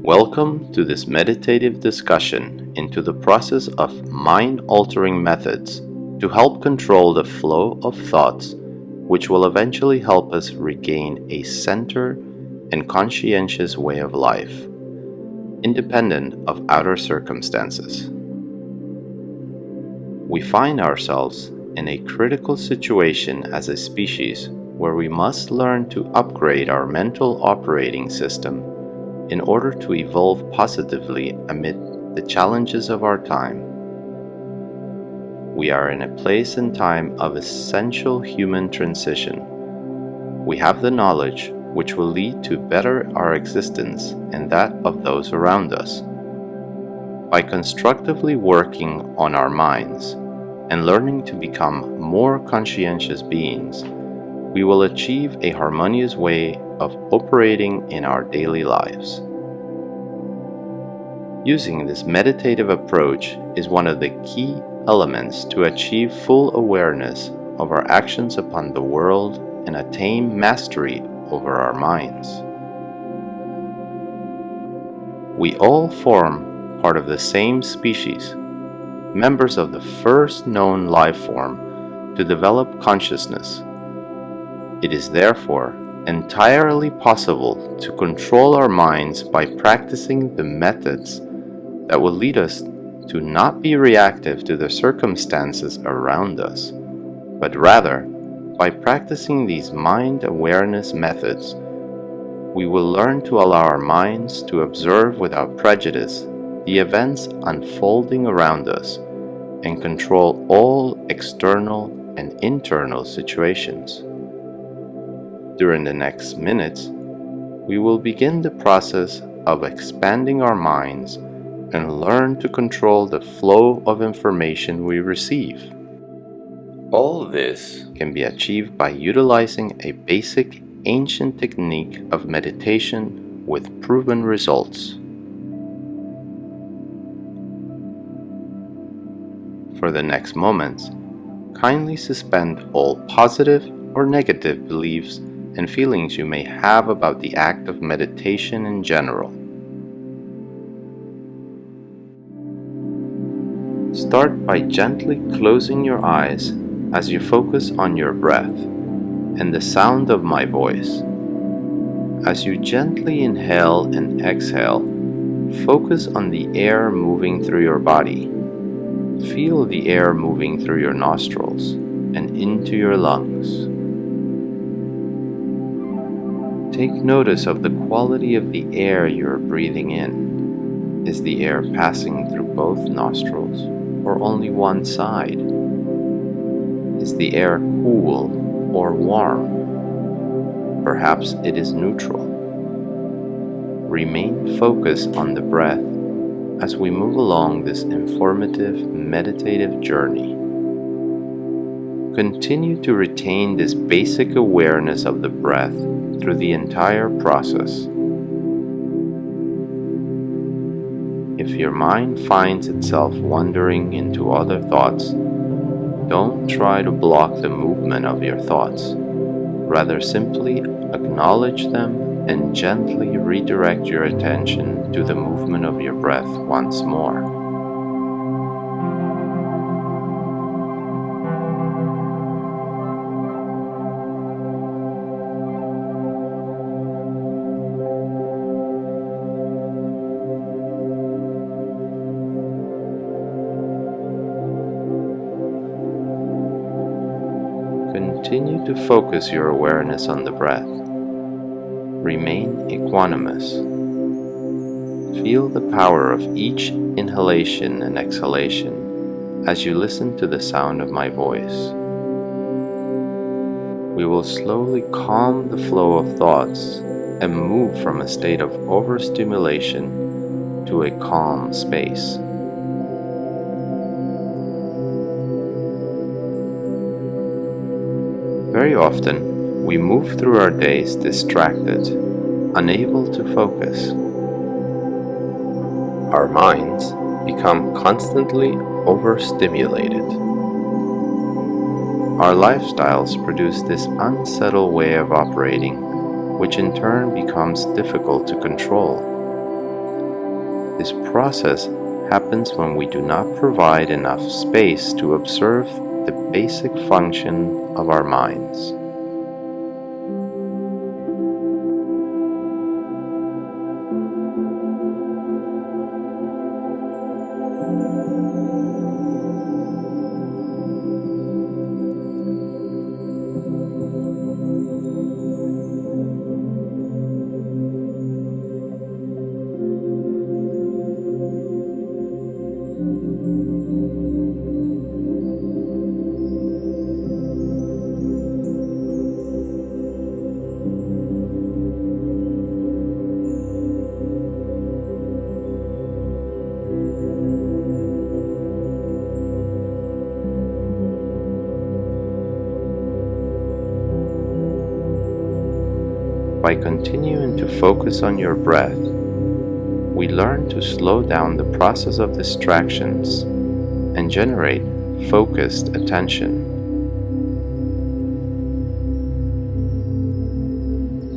Welcome to this meditative discussion into the process of mind-altering methods to help control the flow of thoughts, which will eventually help us regain a centered and conscientious way of life, independent of outer circumstances. We find ourselves in a critical situation as a species where we must learn to upgrade our mental operating system in order to evolve positively amid the challenges of our time. We are in a place and time of essential human transition. We have the knowledge which will lead to better our existence and that of those around us. By constructively working on our minds and learning to become more conscientious beings, we will achieve a harmonious way of operating in our daily lives. Using this meditative approach is one of the key elements to achieve full awareness of our actions upon the world and attain mastery over our minds. We all form part of the same species, members of the first known life form to develop consciousness. It is therefore entirely possible to control our minds by practicing the methods that will lead us to not be reactive to the circumstances around us, but rather, by practicing these mind awareness methods, we will learn to allow our minds to observe without prejudice the events unfolding around us and control all external and internal situations. During the next minutes, we will begin the process of expanding our minds and learn to control the flow of information we receive. All this can be achieved by utilizing a basic ancient technique of meditation with proven results. For the next moments, kindly suspend all positive or negative beliefs and feelings you may have about the act of meditation in general. Start by gently closing your eyes as you focus on your breath and the sound of my voice. As you gently inhale and exhale, focus on the air moving through your body. Feel the air moving through your nostrils and into your lungs. Take notice of the quality of the air you are breathing in. Is the air passing through both nostrils or only one side? Is the air cool or warm? Perhaps it is neutral. Remain focused on the breath as we move along this informative meditative journey. Continue to retain this basic awareness of the breath through the entire process. If your mind finds itself wandering into other thoughts, don't try to block the movement of your thoughts. Rather, simply acknowledge them and gently redirect your attention to the movement of your breath once more. Continue to focus your awareness on the breath. Remain equanimous. Feel the power of each inhalation and exhalation as you listen to the sound of my voice. We will slowly calm the flow of thoughts and move from a state of overstimulation to a calm space. Very often, we move through our days distracted, unable to focus. Our minds become constantly overstimulated. Our lifestyles produce this unsettled way of operating, which in turn becomes difficult to control. This process happens when we do not provide enough space to observe the basic function of our minds. By continuing to focus on your breath, we learn to slow down the process of distractions and generate focused attention.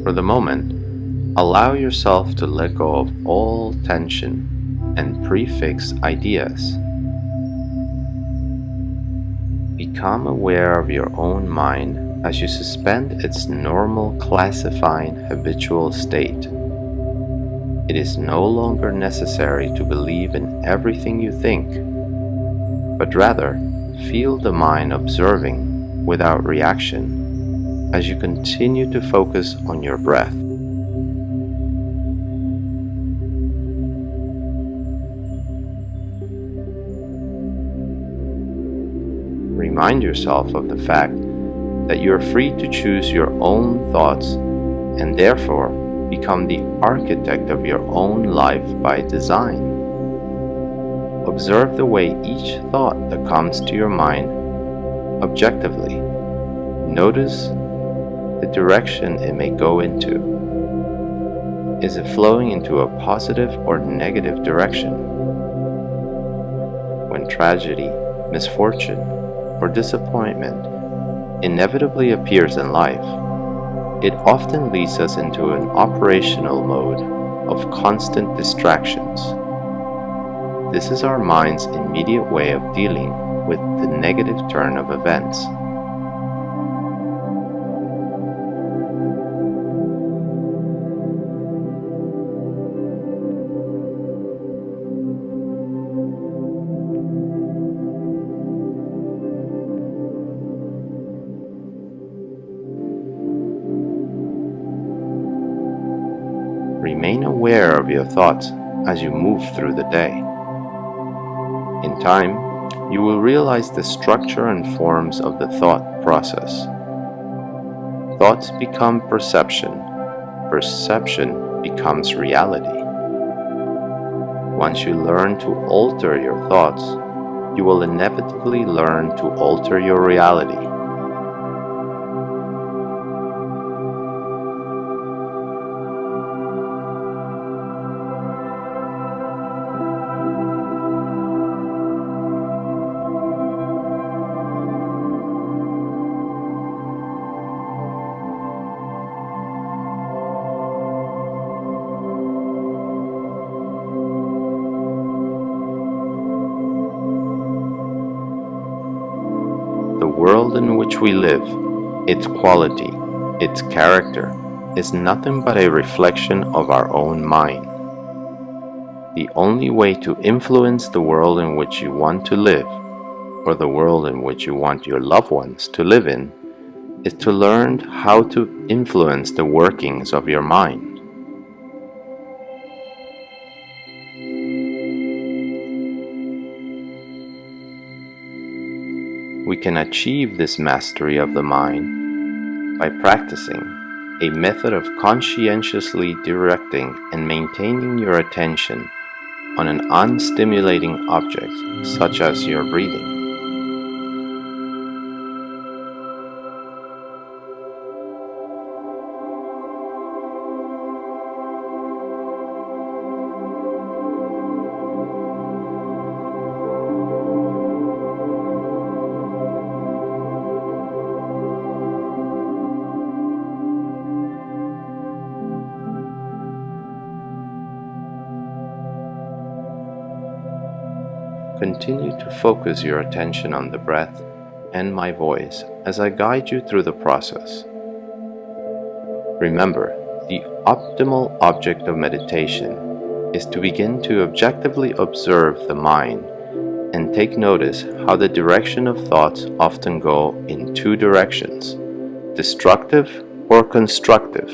For the moment, allow yourself to let go of all tension and prefixed ideas. Become aware of your own mind as you suspend its normal classifying habitual state. It is no longer necessary to believe in everything you think, but rather feel the mind observing without reaction as you continue to focus on your breath. Remind yourself of the fact that you are free to choose your own thoughts and therefore become the architect of your own life by design. Observe the way each thought that comes to your mind objectively. Notice the direction it may go into. Is it flowing into a positive or negative direction? When tragedy, misfortune, or disappointment inevitably appears in life, it often leads us into an operational mode of constant distractions. This is our mind's immediate way of dealing with the negative turn of events. Remain aware of your thoughts as you move through the day. In time, you will realize the structure and forms of the thought process. Thoughts become perception. Perception becomes reality. Once you learn to alter your thoughts, you will inevitably learn to alter your reality. The world in which we live, its quality, its character, is nothing but a reflection of our own mind. The only way to influence the world in which you want to live, or the world in which you want your loved ones to live in, is to learn how to influence the workings of your mind. We can achieve this mastery of the mind by practicing a method of conscientiously directing and maintaining your attention on an unstimulating object, such as your breathing. continue to focus your attention on the breath and my voice as I guide you through the process. Remember, the optimal object of meditation is to begin to objectively observe the mind and take notice how the direction of thoughts often go in two directions, destructive or constructive.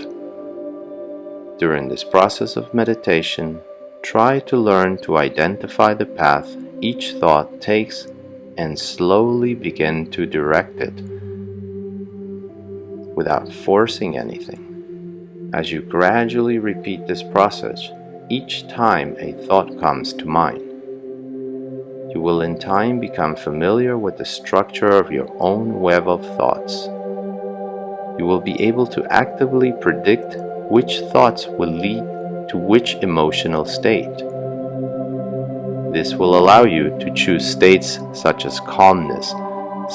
During this process of meditation, try to learn to identify the path each thought takes and slowly begin to direct it without forcing anything. As you gradually repeat this process, each time a thought comes to mind, you will in time become familiar with the structure of your own web of thoughts. You will be able to actively predict which thoughts will lead to which emotional state. This will allow you to choose states such as calmness,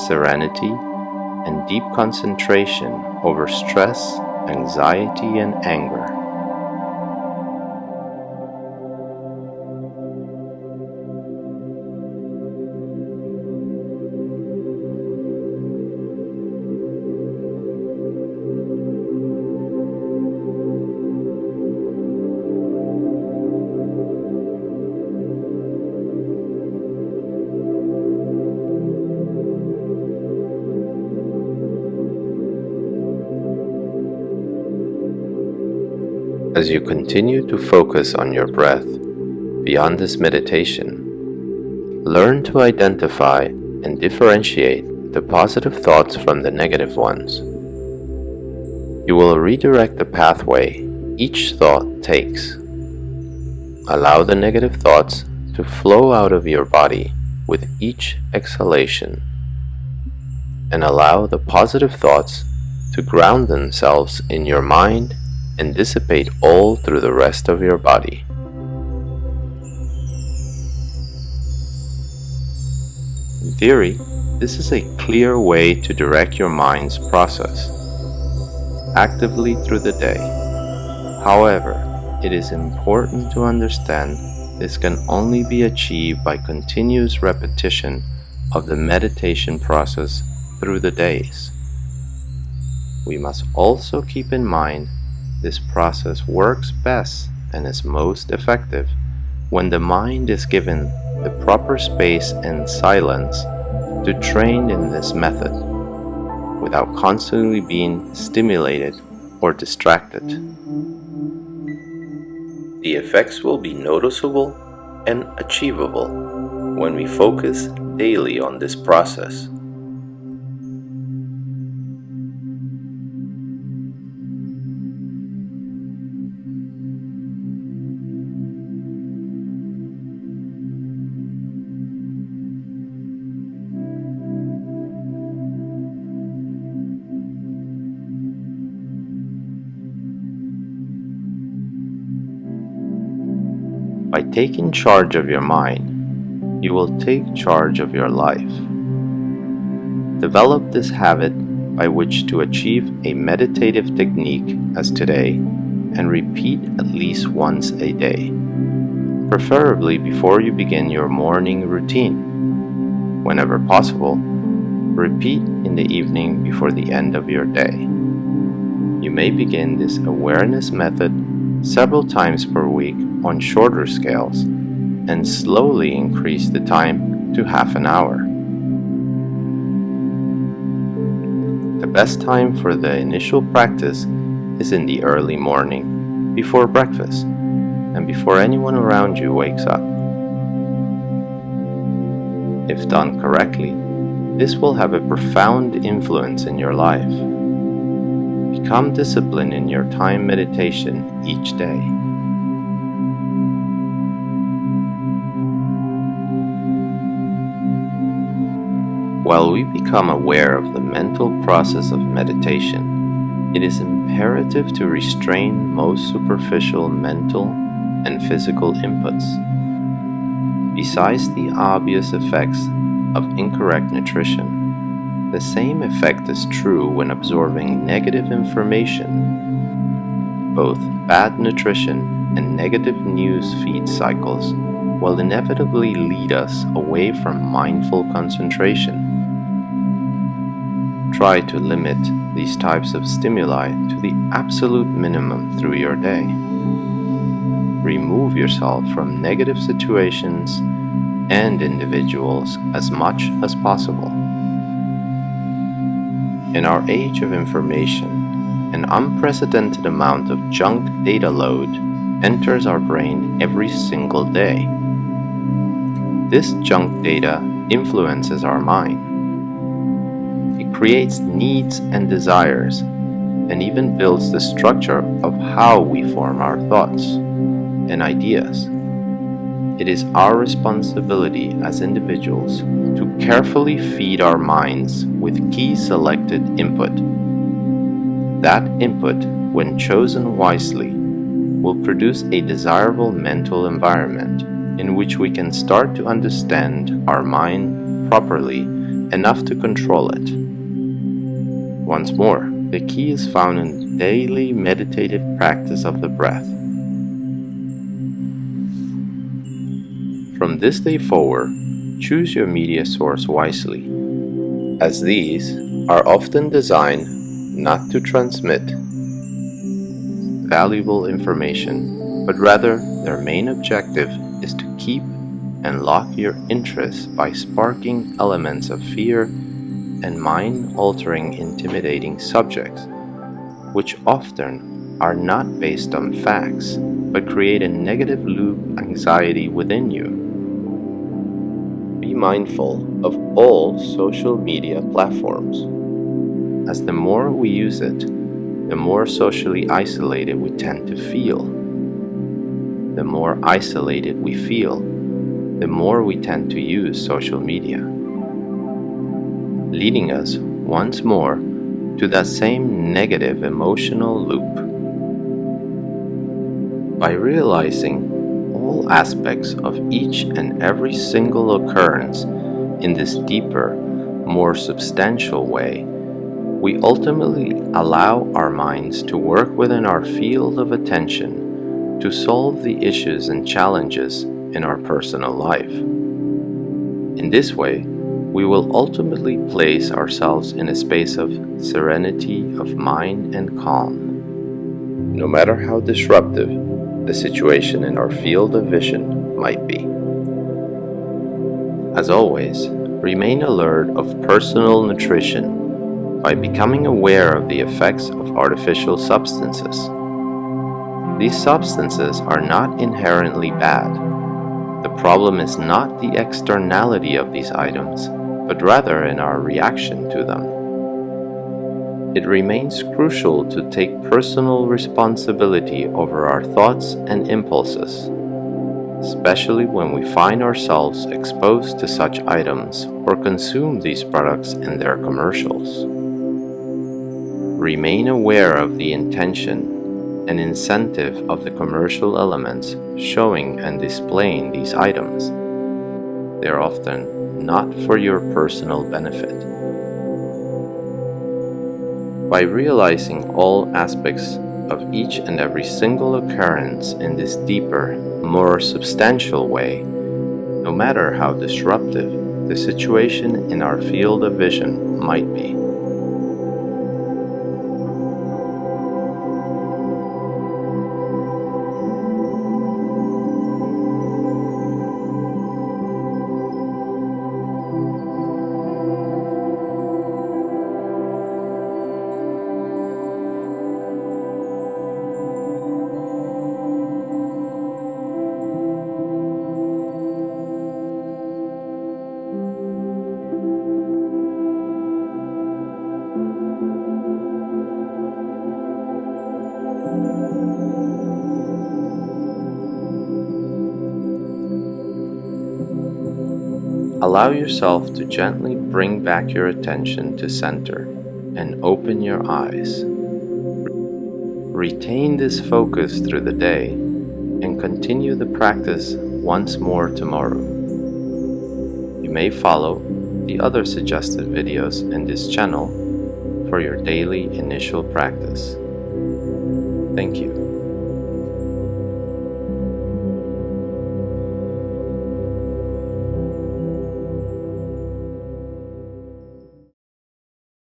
serenity, and deep concentration over stress, anxiety, and anger. As you continue to focus on your breath beyond this meditation, learn to identify and differentiate the positive thoughts from the negative ones. You will redirect the pathway each thought takes. Allow the negative thoughts to flow out of your body with each exhalation, and allow the positive thoughts to ground themselves in your mind and dissipate all through the rest of your body. In theory, this is a clear way to direct your mind's process actively through the day. However, it is important to understand this can only be achieved by continuous repetition of the meditation process through the days. We must also keep in mind this process works best and is most effective when the mind is given the proper space and silence to train in this method without constantly being stimulated or distracted. The effects will be noticeable and achievable when we focus daily on this process. By taking charge of your mind, you will take charge of your life. Develop this habit by which to achieve a meditative technique as today and repeat at least once a day, preferably before you begin your morning routine. Whenever possible, repeat in the evening before the end of your day. You may begin this awareness method several times per week on shorter scales and slowly increase the time to half an hour. The best time for the initial practice is in the early morning, before breakfast, and before anyone around you wakes up. If done correctly, this will have a profound influence in your life. Become disciplined in your time meditation each day. While we become aware of the mental process of meditation, it is imperative to restrain most superficial mental and physical inputs. Besides the obvious effects of incorrect nutrition, the same effect is true when absorbing negative information. Both bad nutrition and negative news feed cycles will inevitably lead us away from mindful concentration. Try to limit these types of stimuli to the absolute minimum through your day. Remove yourself from negative situations and individuals as much as possible. In our age of information, an unprecedented amount of junk data load enters our brain every single day. This junk data influences our mind. It creates needs and desires, and even builds the structure of how we form our thoughts and ideas. It is our responsibility as individuals to carefully feed our minds with key selected input. That input, when chosen wisely, will produce a desirable mental environment in which we can start to understand our mind properly enough to control it. Once more, the key is found in the daily meditative practice of the breath. From this day forward, choose your media source wisely, as these are often designed not to transmit valuable information, but rather their main objective is to keep and lock your interest by sparking elements of fear and mind-altering, intimidating subjects, which often are not based on facts, but create a negative loop anxiety within you. Be mindful of all social media platforms, as the more we use it, the more socially isolated we tend to feel. The more isolated we feel, the more we tend to use social media, leading us once more to that same negative emotional loop. By realizing all aspects of each and every single occurrence in this deeper, more substantial way, we ultimately allow our minds to work within our field of attention to solve the issues and challenges in our personal life. In this way, we will ultimately place ourselves in a space of serenity of mind and calm, no matter how disruptive the situation in our field of vision might be. As always, remain alert of personal nutrition by becoming aware of the effects of artificial substances. These substances are not inherently bad. The problem is not the externality of these items, but rather in our reaction to them. It remains crucial to take personal responsibility over our thoughts and impulses, especially when we find ourselves exposed to such items or consume these products and their commercials. Remain aware of the intention and incentive of the commercial elements showing and displaying these items. They are often not for your personal benefit. By realizing all aspects of each and every single occurrence in this deeper, more substantial way, no matter how disruptive the situation in our field of vision might be. Allow yourself to gently bring back your attention to center and open your eyes. Retain this focus through the day and continue the practice once more tomorrow. You may follow the other suggested videos in this channel for your daily initial practice. Thank you.